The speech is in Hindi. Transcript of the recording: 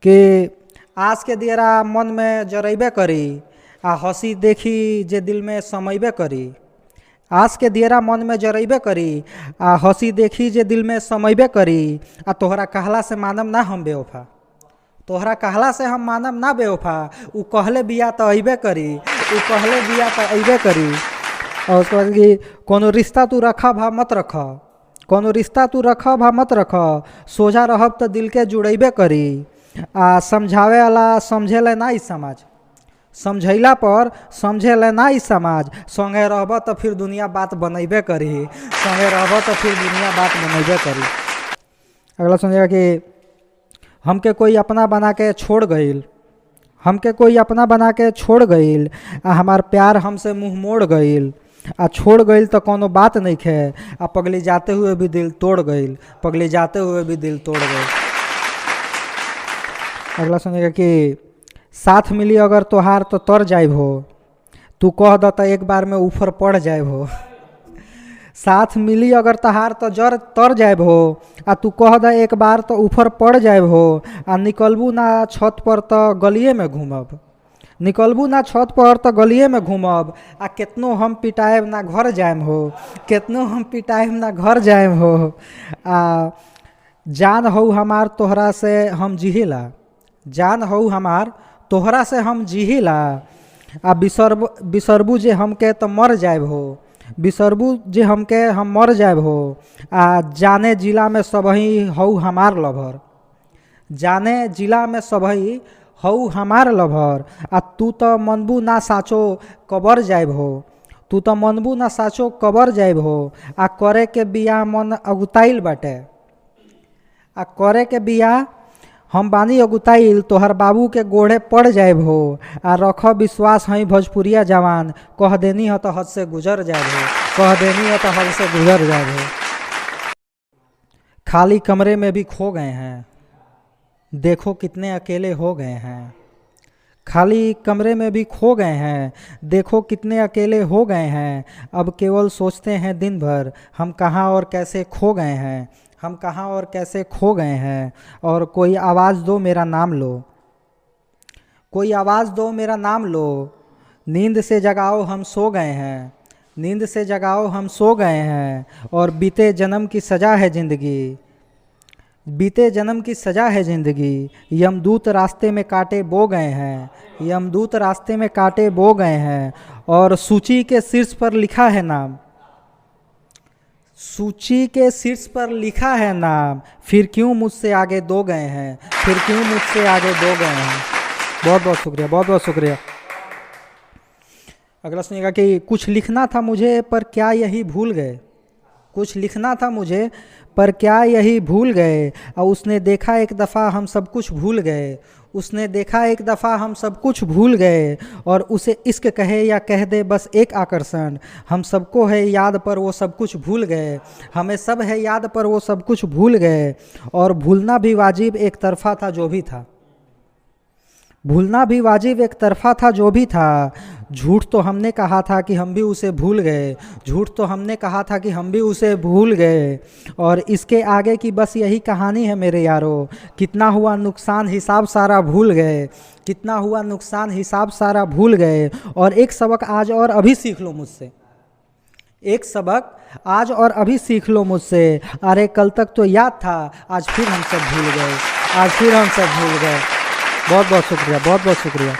कि आस के दियरा मन में जरैबे करी आ हंसी देखी जे दिल में समैबे करी। आस के दियरा मन में जरैबे करी आ हंसी देखी जे दिल में समैबे करी। आ तोहरा कहला से मानम ना हम बेवफा, तोहरा कहला से हम मानम ना बेवफा। उ कहले बिया तो अइबे करी, उ कहले बिया तो अइबे करी। और उसके बाद कि कोनो रिश्ता तू रखा भा मत रख, कोनो रिश्ता तू रखा भा मत रख, सोझा रहब तो दिल के जुड़ैबे करी। आ समझावे वाला समझेले ना ई समाज, समझैला पर समझेले ना ई समाज। संगे रहब तो फिर दुनिया बात बनैबे करी, संगे रहब तो फिर दुनिया बात बनैबे करी। अगला समझेगा कि हमके कोई अपना बना के छोड़ गईल, हमके कोई अपना बना के छोड़ गईल। आ हमार प्यार हमसे मुंह मोड़ गईल। आ छोड़ गईल तो कोनो बात नहीं खे, आ पगली जाते हुए भी दिल तोड़ गईल, पगली जाते हुए भी दिल तोड़ गईल। अगला सुनिएगा कि साथ मिली अगर तोहार तो तर जाइब हो, तू कह द तो एक बार में ऊपर पड़ जाइब हो। साथ मिली अगर तहार तो जर तर जाइब हो, आ तू कह द एक बार तो ऊपर पड़ जाइब हो। आ निकलबू ना छत पर तो गलिए में घूमब, निकलबू ना छत पर तो गलिए में घूमब। आ केतनो हम पिटाएब ना घर जाएम हो, केतनो हम पिटाएब ना घर जाएम हो। आ जान हो हमार तोहरा से हम जिहिला, जान हो हमार तोहरा से हम जिहिला। आ बिसरबू जे हमके तो मर जाएब हो, बिसरबू जे हमके हम मर जाएब हो। आ जाने जिला में सबही हऊ हमार लभर, जाने जिला में सबही हऊ हमार लभर। आ तू तो मनबू ना साचो कबर जाइब हो, तू तो मनबू ना साचो कबर जाइब हो। आ करे के बिया मन अगुताइल बाटे, आ करे के बिया हम बानी अगुताइल, तोहर बाबू के गोढ़े पड़ जाइब हो। आ रख विश्वास हई भोजपुरिया जवान, कह देनी हो तो हद से गुजर जाइब हो, कह देनी हो तो हद से गुजर जाइब हो। खाली कमरे में भी खो गए हैं, देखो कितने अकेले हो गए हैं। खाली कमरे में भी खो गए हैं, देखो कितने अकेले हो गए हैं। अब केवल सोचते हैं दिन भर हम कहाँ और कैसे खो गए हैं, हम कहाँ और कैसे खो गए हैं। और कोई आवाज़ दो मेरा नाम लो, कोई आवाज़ दो मेरा नाम लो। नींद से जगाओ हम सो गए हैं, नींद से जगाओ हम सो गए हैं। और बीते जन्म की सज़ा है ज़िंदगी, बीते जन्म की सज़ा है ज़िंदगी। यमदूत रास्ते में कांटे बो गए हैं, यमदूत रास्ते में कांटे बो गए हैं। और सूची के शीर्ष पर लिखा है नाम, सूची के शीर्ष पर लिखा है नाम। फिर क्यों मुझसे आगे दो गए हैं, फिर क्यों मुझसे आगे दो गए हैं। बहुत बहुत शुक्रिया, बहुत बहुत शुक्रिया। अगला सुनिएगा कि कुछ लिखना था मुझे पर क्या यही भूल गए, कुछ लिखना था मुझे पर क्या यही भूल गए। और उसने देखा एक दफ़ा हम सब कुछ भूल गए, उसने देखा एक दफ़ा हम सब कुछ भूल गए। और उसे इश्क कहे या कह दे बस एक आकर्षण, हम सबको है याद पर वो सब कुछ भूल गए, हमें सब है याद पर वो सब कुछ भूल गए। और भूलना भी वाजिब एक तरफा था जो भी था, भूलना भी वाजिब एक तरफा था जो भी था। झूठ तो हमने कहा था कि हम भी उसे भूल गए, झूठ तो हमने कहा था कि हम भी उसे भूल गए। और इसके आगे की बस यही कहानी है मेरे यारों, कितना हुआ नुकसान हिसाब सारा भूल गए, कितना हुआ नुकसान हिसाब सारा भूल गए। और एक सबक आज और अभी सीख लो मुझसे, एक सबक आज और अभी सीख लो मुझसे। अरे कल तक तो याद था, आज फिर हम सब भूल गए, आज फिर हम सब भूल गए। बहुत बहुत शुक्रिया, बहुत बहुत शुक्रिया।